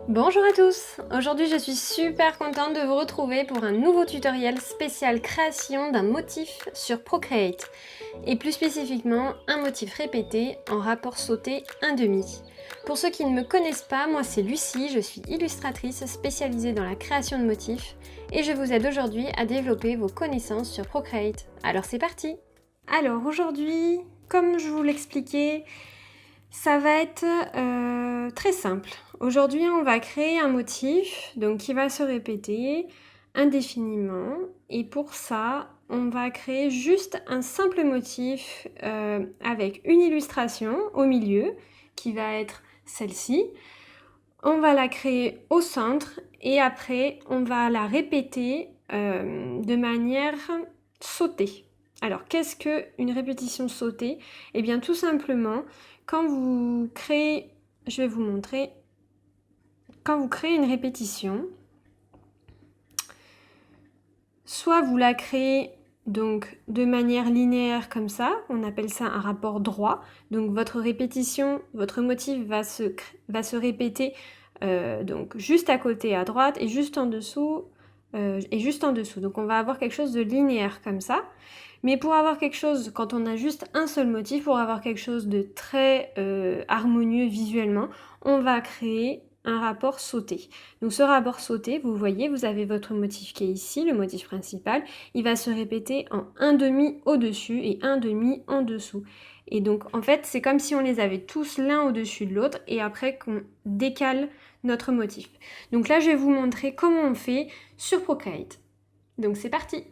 Bonjour à tous! Aujourd'hui je suis super contente de vous retrouver pour un nouveau tutoriel spécial création d'un motif sur Procreate et plus spécifiquement un motif répété en rapport sauté 1/2. Pour ceux qui ne me connaissent pas, moi c'est Lucie, je suis illustratrice spécialisée dans la création de motifs et je vous aide aujourd'hui à développer vos connaissances sur Procreate. Alors c'est parti! Alors aujourd'hui, comme je vous l'expliquais, ça va être très simple. Aujourd'hui, on va créer un motif donc, qui va se répéter indéfiniment. Et pour ça, on va créer juste un simple motif avec une illustration au milieu, qui va être celle-ci. On va la créer au centre et après, on va la répéter de manière sautée. Alors, qu'est-ce qu'une répétition sautée? Eh bien, tout simplement, quand vous créez, je vais vous montrer, quand vous créez une répétition, soit vous la créez donc de manière linéaire comme ça, on appelle ça un rapport droit. Donc votre répétition, votre motif va se répéter donc juste à côté à droite et juste en dessous Donc on va avoir quelque chose de linéaire comme ça. Mais pour avoir quelque chose, quand on a juste un seul motif, pour avoir quelque chose de très harmonieux visuellement, on va créer un rapport sauté. Donc ce rapport sauté, vous voyez, vous avez votre motif qui est ici, le motif principal. Il va se répéter en 1/2 au-dessus et 1/2 en dessous. Et donc en fait, c'est comme si on les avait tous l'un au-dessus de l'autre et après qu'on décale notre motif. Donc là, je vais vous montrer comment on fait sur Procreate. Donc c'est parti!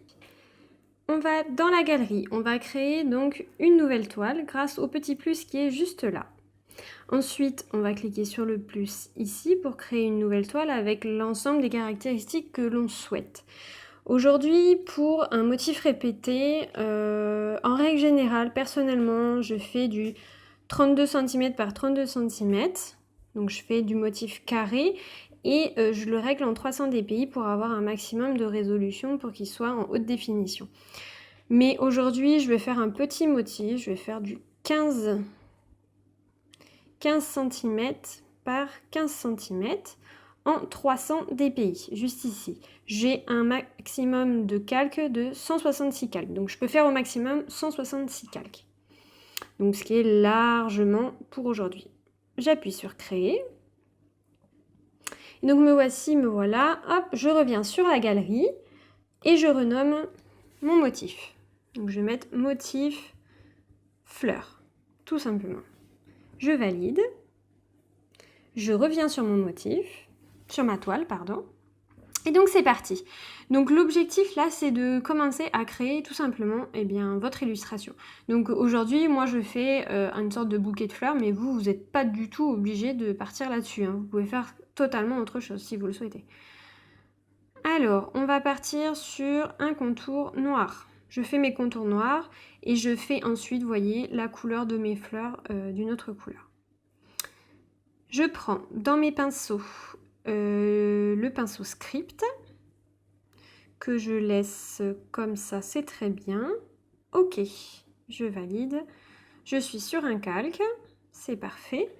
On va dans la galerie, on va créer donc une nouvelle toile grâce au petit plus qui est juste là. Ensuite, on va cliquer sur le plus ici pour créer une nouvelle toile avec l'ensemble des caractéristiques que l'on souhaite. Aujourd'hui, pour un motif répété, en règle générale, personnellement, je fais du 32 cm par 32 cm. Donc je fais du motif carré et je le règle en 300 dpi pour avoir un maximum de résolution pour qu'il soit en haute définition. Mais aujourd'hui, je vais faire un petit motif, je vais faire du 15 cm par 15 cm en 300 dpi, juste ici. J'ai un maximum de calques de 166 calques, donc je peux faire au maximum 166 calques. Donc ce qui est largement pour aujourd'hui. J'appuie sur créer. Et donc me voici, me voilà. Hop, je reviens sur la galerie et je renomme mon motif. Donc je vais mettre motif fleur, tout simplement. Je valide. Je reviens sur mon motif, sur ma toile, pardon. Et donc c'est parti. Donc l'objectif là, c'est de commencer à créer tout simplement votre illustration. Donc aujourd'hui, moi je fais une sorte de bouquet de fleurs, mais vous n'êtes pas du tout obligé de partir là-dessus. Vous pouvez faire totalement autre chose si vous le souhaitez. Alors, on va partir sur un contour noir. Je fais mes contours noirs et je fais ensuite, vous voyez, la couleur de mes fleurs d'une autre couleur. Je prends dans mes pinceaux le pinceau script que je laisse comme ça, c'est très bien. Ok, je valide. Je suis sur un calque, c'est parfait.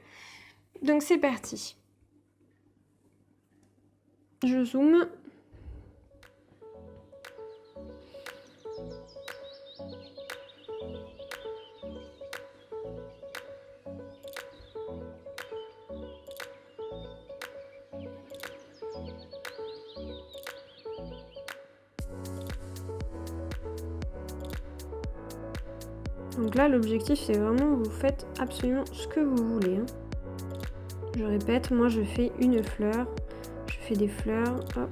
Donc c'est parti. Je zoome. Donc là, l'objectif, c'est vraiment, vous faites absolument ce que vous voulez. Je répète, moi, je fais une fleur. Je fais des fleurs, hop.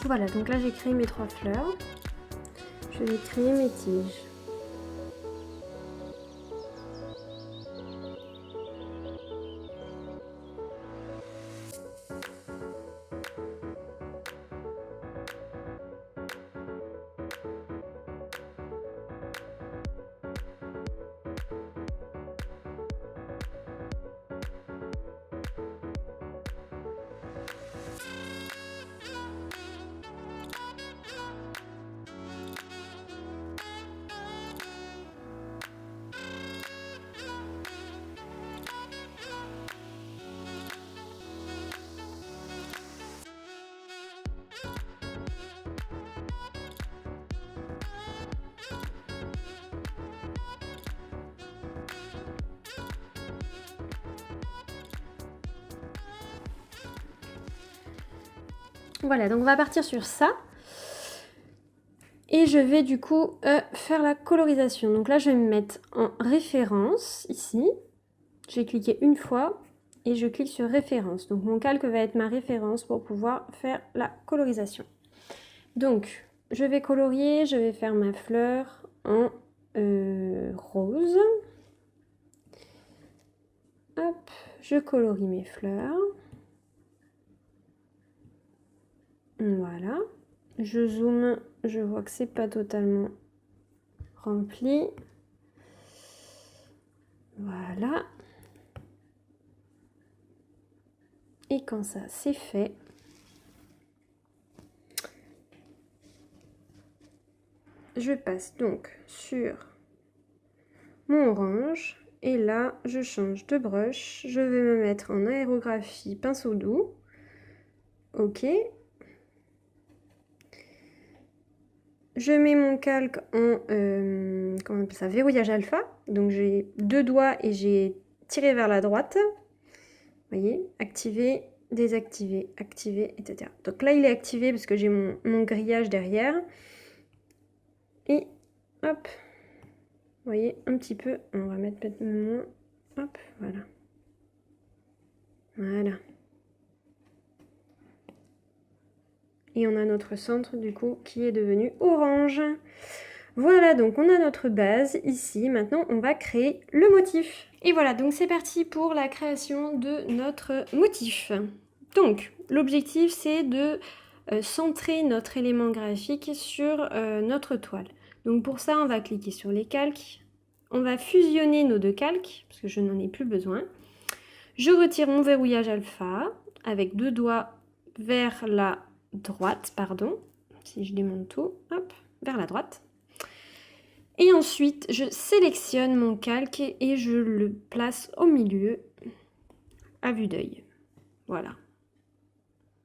Voilà, donc là j'ai créé mes 3 fleurs. je vais créer mes tiges. Voilà, donc on va partir sur ça. Et je vais du coup faire la colorisation. Donc là, je vais me mettre en référence, ici. J'ai cliqué une fois et je clique sur référence. Donc mon calque va être ma référence pour pouvoir faire la colorisation. Donc, je vais colorier, je vais faire ma fleur en rose. Hop, je colorie mes fleurs. Voilà. Je zoome, je vois que c'est pas totalement rempli. Voilà. Et quand ça c'est fait, je passe donc sur mon orange et là je change de brush. Je vais me mettre en aérographie pinceau doux. Ok. Je mets mon calque en comment on appelle ça, verrouillage alpha. Donc j'ai deux doigts et j'ai tiré vers la droite. Vous voyez, activer, désactiver, activer, etc. Donc là il est activé parce que j'ai mon grillage derrière. Et hop, vous voyez un petit peu, on va mettre peut-être moins. Hop, voilà. Voilà. Et on a notre centre du coup qui est devenu orange. Voilà, donc on a notre base ici. Maintenant, on va créer le motif. Et voilà, donc c'est parti pour la création de notre motif. Donc, l'objectif, c'est de centrer notre élément graphique sur notre toile. Donc pour ça, on va cliquer sur les calques. On va fusionner nos deux calques, parce que je n'en ai plus besoin. Je retire mon verrouillage alpha avec deux doigts vers la droite, pardon, si je démonte tout, hop, vers la droite. Et ensuite, je sélectionne mon calque et je le place au milieu à vue d'œil. Voilà.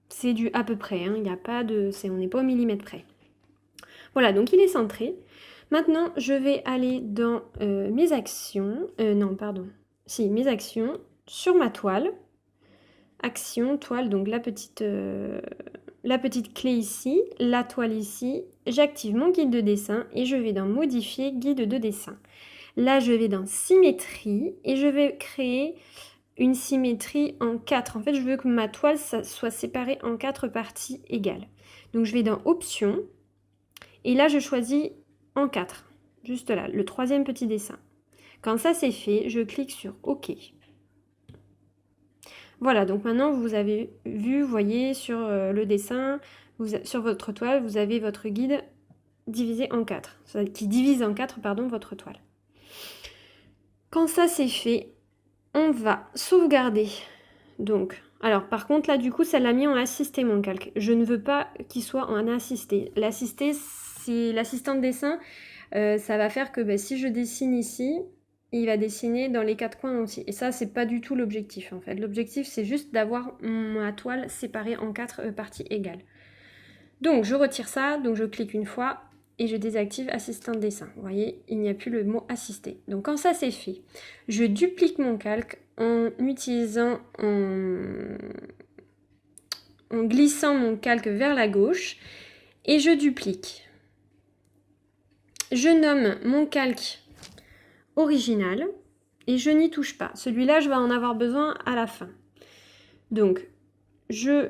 C'est du à peu près, hein, il n'y a pas de, on n'est pas au millimètre près. Voilà, donc il est centré. Maintenant, je vais aller dans mes actions, mes actions, sur ma toile. Action, toile, donc la petite clé ici, la toile ici, j'active mon guide de dessin et je vais dans modifier guide de dessin. Là je vais dans symétrie et je vais créer une symétrie en 4. En fait je veux que ma toile soit séparée en 4 parties égales. Donc je vais dans options et là je choisis en 4, juste là, le troisième petit dessin. Quand ça c'est fait, je clique sur OK. Voilà, donc maintenant vous avez vu, vous voyez sur le dessin, sur votre toile, vous avez votre guide divisé en 4, qui divise en 4, pardon, votre toile. Quand ça c'est fait, on va sauvegarder. Donc, alors par contre là du coup ça l'a mis en assisté mon calque. Je ne veux pas qu'il soit en assisté. L'assisté, c'est l'assistant de dessin, ça va faire que si je dessine ici, il va dessiner dans les 4 coins aussi. Et ça, c'est pas du tout l'objectif en fait. L'objectif, c'est juste d'avoir ma toile séparée en 4 parties égales. Donc, je retire ça, donc je clique une fois et je désactive assistant de dessin. Vous voyez, il n'y a plus le mot assister. Donc, quand ça c'est fait, je duplique mon calque en utilisant, en glissant mon calque vers la gauche et je duplique. Je nomme mon calque original et je n'y touche pas. Celui-là, je vais en avoir besoin à la fin. Donc, je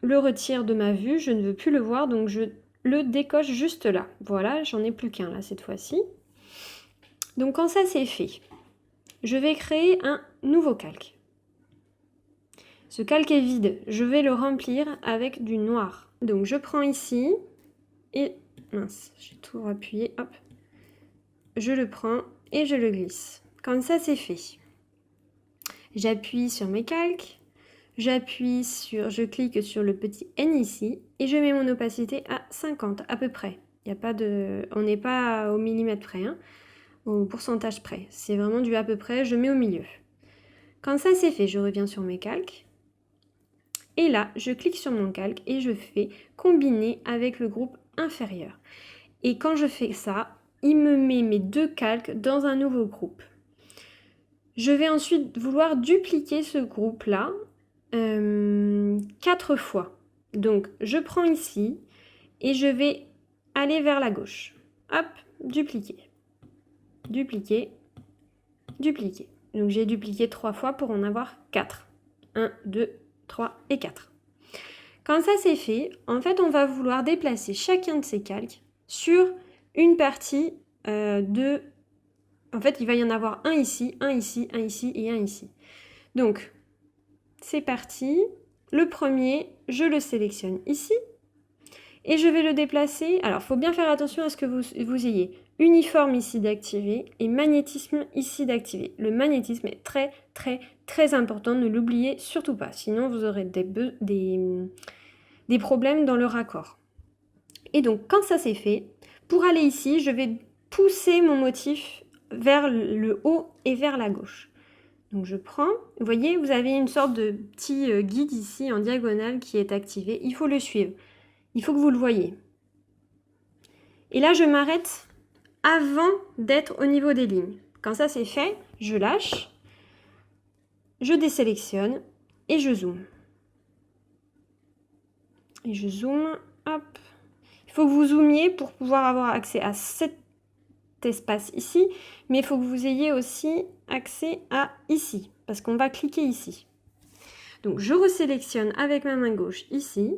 le retire de ma vue, je ne veux plus le voir, donc je le décoche juste là. Voilà, j'en ai plus qu'un là cette fois-ci. Donc quand ça c'est fait, je vais créer un nouveau calque. Ce calque est vide, je vais le remplir avec du noir. Donc je prends ici et... mince, j'ai tout appuyé, hop. Je le prends et je le glisse. Quand ça c'est fait, j'appuie sur mes calques, je clique sur le petit N ici et je mets mon opacité à 50 à peu près. Il y a pas de, on n'est pas au millimètre près, hein, au pourcentage près. C'est vraiment du à peu près, je mets au milieu. Quand ça c'est fait, je reviens sur mes calques. Et là, je clique sur mon calque et je fais combiner avec le groupe inférieur. Et quand je fais ça, il me met mes deux calques dans un nouveau groupe. Je vais ensuite vouloir dupliquer ce groupe-là 4 fois. Donc, je prends ici et je vais aller vers la gauche. Hop, dupliquer. Dupliquer. Dupliquer. Donc, j'ai dupliqué 3 fois pour en avoir 4. 1, 2, 3 et 4. Quand ça c'est fait, en fait, on va vouloir déplacer chacun de ces calques sur une partie de... En fait, il va y en avoir un ici, un ici, un ici et un ici. Donc, c'est parti. Le premier, je le sélectionne ici. Et je vais le déplacer. Alors, il faut bien faire attention à ce que vous ayez uniforme ici d'activer et magnétisme ici d'activer. Le magnétisme est très, très, très important. Ne l'oubliez surtout pas. Sinon, vous aurez des problèmes dans le raccord. Et donc, quand ça c'est fait, pour aller ici, je vais pousser mon motif vers le haut et vers la gauche. Donc je prends, vous voyez, vous avez une sorte de petit guide ici en diagonale qui est activé. Il faut le suivre. Il faut que vous le voyez. Et là, je m'arrête avant d'être au niveau des lignes. Quand ça c'est fait, je lâche, je désélectionne et je zoome. Et je zoome, hop. Il faut que vous zoomiez pour pouvoir avoir accès à cet espace ici, mais il faut que vous ayez aussi accès à ici, parce qu'on va cliquer ici. Donc je resélectionne avec ma main gauche ici,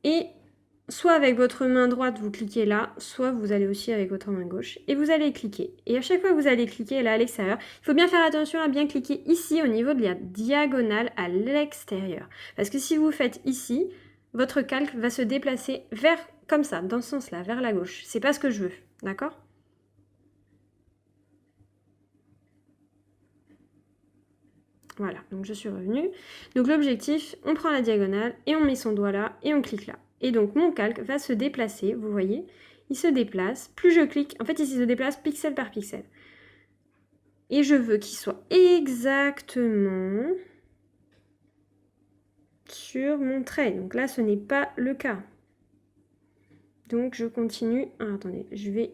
et soit avec votre main droite vous cliquez là, soit vous allez aussi avec votre main gauche, et vous allez cliquer. Et à chaque fois que vous allez cliquer là à l'extérieur, il faut bien faire attention à bien cliquer ici au niveau de la diagonale à l'extérieur. Parce que si vous faites ici, votre calque va se déplacer vers, comme ça, dans ce sens-là, vers la gauche. C'est pas ce que je veux, d'accord ? Voilà, donc je suis revenue. Donc l'objectif, on prend la diagonale et on met son doigt là et on clique là. Et donc mon calque va se déplacer, vous voyez, il se déplace. Plus je clique, en fait il se déplace pixel par pixel. Et je veux qu'il soit exactement sur mon trait. Donc là, ce n'est pas le cas. Donc je continue. Ah, attendez, je vais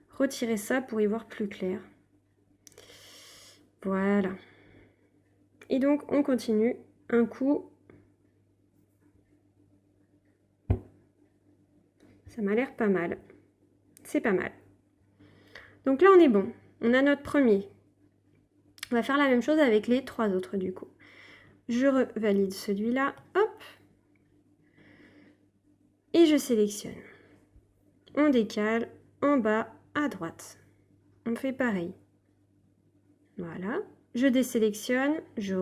retirer ça pour y voir plus clair. Voilà. Et donc on continue un coup. Ça m'a l'air pas mal. C'est pas mal. Donc là, on est bon. On a notre premier. On va faire la même chose avec les 3 autres du coup. Je valide celui-là. Hop. Et je sélectionne. On décale en bas à droite. On fait pareil. Voilà. Je désélectionne. Je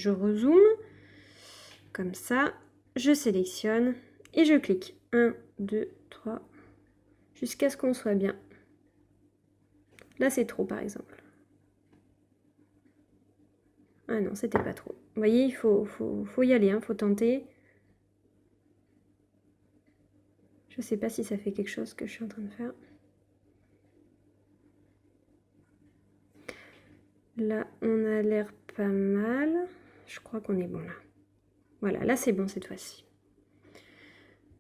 rezoome. Comme ça. Je sélectionne. Et je clique. 1, 2, 3. Jusqu'à ce qu'on soit bien. Là, c'est trop, par exemple. Ah non, c'était pas trop. Vous voyez, il faut y aller, hein, faut tenter. Je sais pas si ça fait quelque chose que je suis en train de faire. Là, on a l'air pas mal. Je crois qu'on est bon là. Voilà, là c'est bon cette fois-ci.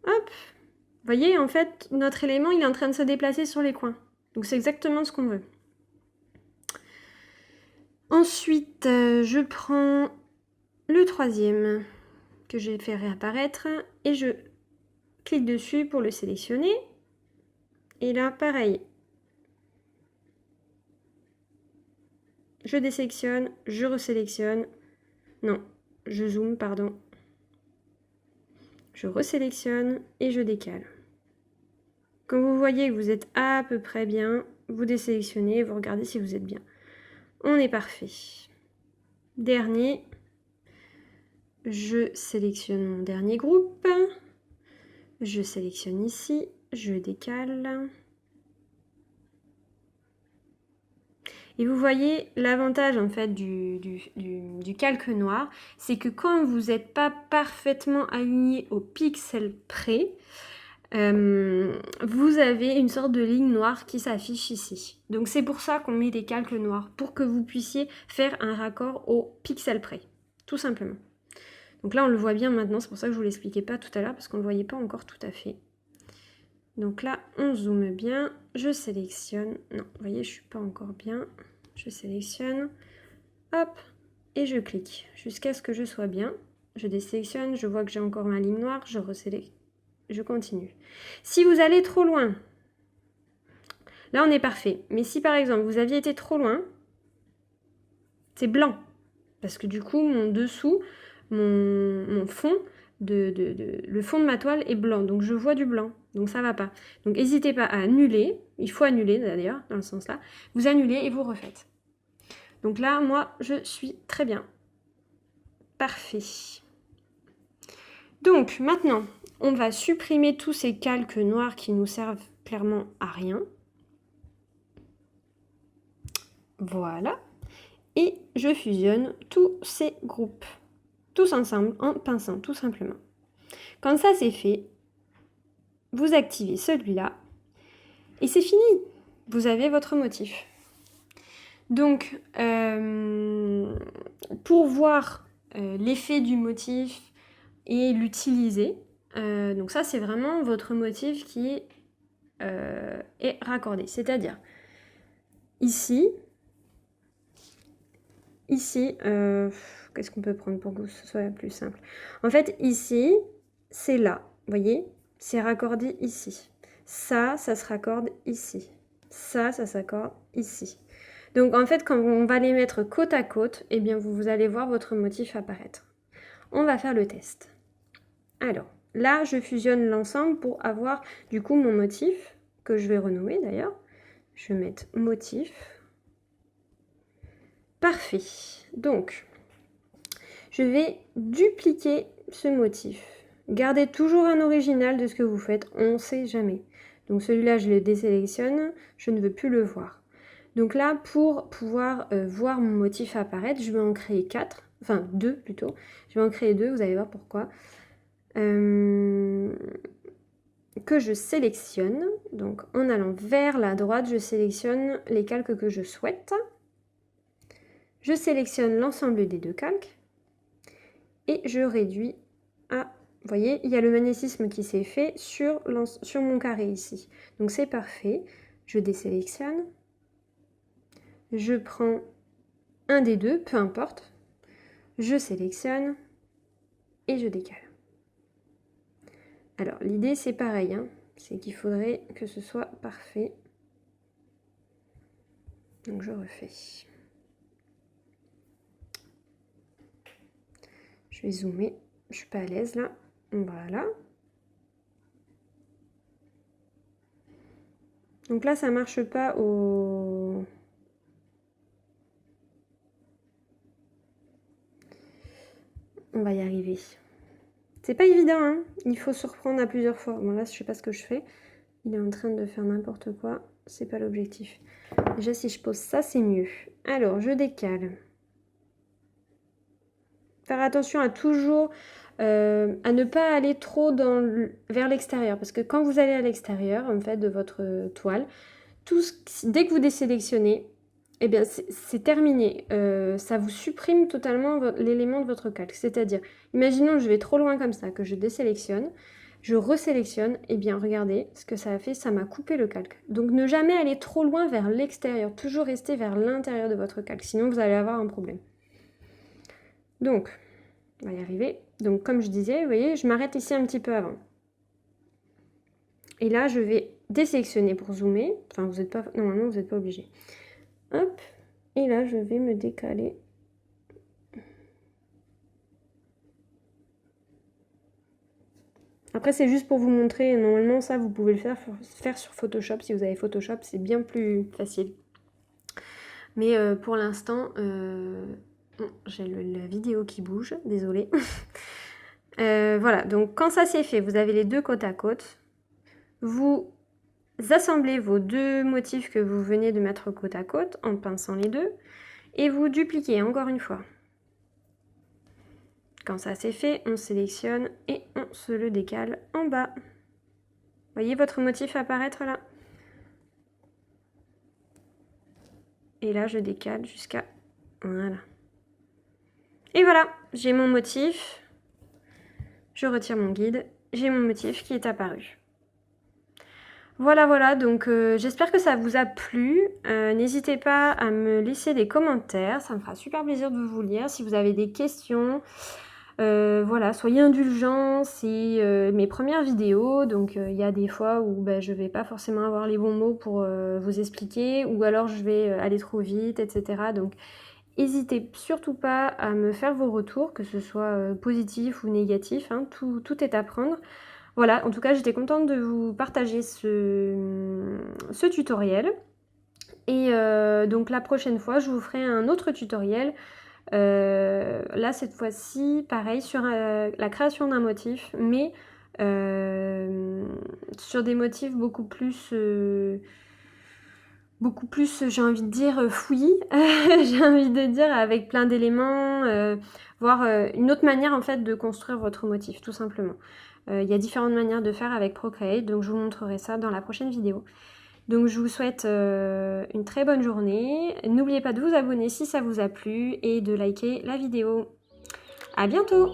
Hop. Vous voyez, en fait, notre élément, il est en train de se déplacer sur les coins. Donc c'est exactement ce qu'on veut. Ensuite, je prends le troisième que j'ai fait réapparaître et je clique dessus pour le sélectionner. Et là, pareil. Je désélectionne, je resélectionne. Non, je zoome, pardon. Je resélectionne et je décale. Quand vous voyez que vous êtes à peu près bien, vous désélectionnez et vous regardez si vous êtes bien. On est parfait. Dernier, je sélectionne mon dernier groupe. Je sélectionne ici, je décale. Et vous voyez, l'avantage en fait du calque noir, c'est que quand vous n'êtes pas parfaitement aligné au pixel près, vous avez une sorte de ligne noire qui s'affiche ici. Donc c'est pour ça qu'on met des calques noirs, pour que vous puissiez faire un raccord au pixel près, tout simplement. Donc là on le voit bien maintenant, c'est pour ça que je ne vous l'expliquais pas tout à l'heure, parce qu'on ne le voyait pas encore tout à fait. Donc là on zoome bien, je sélectionne, non vous voyez je ne suis pas encore bien, je sélectionne, hop, et je clique, jusqu'à ce que je sois bien, je désélectionne, je vois que j'ai encore ma ligne noire, je resélectionne. Je continue. Si vous allez trop loin, là on est parfait. Mais si par exemple vous aviez été trop loin, c'est blanc. Parce que du coup, mon dessous, mon fond, le fond de ma toile est blanc. Donc je vois du blanc. Donc ça va pas. Donc n'hésitez pas à annuler. Il faut annuler d'ailleurs, dans le sens là. Vous annulez et vous refaites. Donc là, moi, je suis très bien. Parfait. Donc maintenant, on va supprimer tous ces calques noirs qui nous servent clairement à rien. Voilà. Et je fusionne tous ces groupes. Tous ensemble en pinçant, tout simplement. Quand ça c'est fait, vous activez celui-là. Et c'est fini. Vous avez votre motif. Donc, pour voir l'effet du motif et l'utiliser, donc ça c'est vraiment votre motif qui est raccordé. C'est-à-dire, ici, qu'est-ce qu'on peut prendre pour que ce soit plus simple? En fait, ici, c'est là, vous voyez? C'est raccordé ici. Ça se raccorde ici. Ça s'accorde ici. Donc en fait, quand on va les mettre côte à côte, eh bien vous allez voir votre motif apparaître. On va faire le test. Alors, là, je fusionne l'ensemble pour avoir du coup mon motif, que je vais renommer d'ailleurs. Je vais mettre motif. Parfait. Donc, je vais dupliquer ce motif. Gardez toujours un original de ce que vous faites, on ne sait jamais. Donc celui-là, je le désélectionne, je ne veux plus le voir. Donc là, pour pouvoir voir mon motif apparaître, je vais en créer 4, enfin 2 plutôt. Je vais en créer 2, vous allez voir pourquoi. Que je sélectionne. Donc en allant vers la droite, je sélectionne les calques que je souhaite. Je sélectionne l'ensemble des 2 calques. Et je réduis à... Vous voyez, il y a le magnétisme qui s'est fait sur mon carré ici. Donc c'est parfait. Je désélectionne. Je prends un des 2, peu importe. Je sélectionne et je décale. Alors l'idée c'est pareil, hein, c'est qu'il faudrait que ce soit parfait. Donc je refais. Je vais zoomer, je suis pas à l'aise là. Voilà. Donc là ça marche pas au... On va y arriver. C'est pas évident, hein. Il faut se reprendre à plusieurs fois. Bon là je sais pas ce que je fais. Il est en train de faire n'importe quoi. C'est pas l'objectif. Déjà si je pose ça c'est mieux. Alors je décale. Faire attention à toujours à ne pas aller trop vers l'extérieur. Parce que quand vous allez à l'extérieur en fait, de votre toile, dès que vous désélectionnez, eh bien c'est terminé. Ça vous supprime totalement l'élément de votre calque. C'est-à-dire, imaginons que je vais trop loin comme ça, que je désélectionne, je resélectionne, et bien regardez ce que ça a fait, ça m'a coupé le calque. Donc ne jamais aller trop loin vers l'extérieur, toujours rester vers l'intérieur de votre calque, sinon vous allez avoir un problème. Donc, on va y arriver. Donc comme je disais, vous voyez, je m'arrête ici un petit peu avant. Et là, je vais désélectionner pour zoomer. Enfin, normalement, vous n'êtes pas obligé. Hop. Et là, je vais me décaler. « 」 « 」 « 」 « 」 « 」 « 」 « 」 « 」 « 」 « 」 « 」 « 」 « 」 « 」 « 」 « 」 « 」 « 」 « 」 « 」 « 」 « 」 « 」 « 」 « 」 « 」 « 」 « 」 « 」 « 」 « Après, c'est juste pour vous montrer. Normalement, ça, vous pouvez le faire sur Photoshop. Si vous avez Photoshop, c'est bien plus facile. Mais pour l'instant, j'ai la vidéo qui bouge. Désolée. Voilà, donc quand ça c'est fait, vous avez les deux côte à côte. Vous assemblez vos deux motifs que vous venez de mettre côte à côte en pinçant les deux. Et vous dupliquez encore une fois. Quand ça c'est fait, on sélectionne et on se le décale en bas. Voyez votre motif apparaître là? Et là, je décale jusqu'à... Voilà. Et voilà, j'ai mon motif. Je retire mon guide. J'ai mon motif qui est apparu. Voilà, donc j'espère que ça vous a plu. N'hésitez pas à me laisser des commentaires. Ça me fera super plaisir de vous lire. Si vous avez des questions... voilà, soyez indulgents, c'est mes premières vidéos, donc il y a des fois où je vais pas forcément avoir les bons mots pour vous expliquer, ou alors je vais aller trop vite, etc. Donc n'hésitez surtout pas à me faire vos retours, que ce soit positif ou négatif, hein, tout est à prendre. Voilà, en tout cas j'étais contente de vous partager ce tutoriel, et donc la prochaine fois je vous ferai un autre tutoriel. Là cette fois-ci pareil sur la création d'un motif, mais sur des motifs beaucoup plus j'ai envie de dire fouillis. J'ai envie de dire avec plein d'éléments, voire une autre manière en fait de construire votre motif tout simplement. Il y a différentes manières de faire avec Procreate, donc je vous montrerai ça dans la prochaine vidéo. Donc je vous souhaite une très bonne journée. N'oubliez pas de vous abonner si ça vous a plu et de liker la vidéo. À bientôt!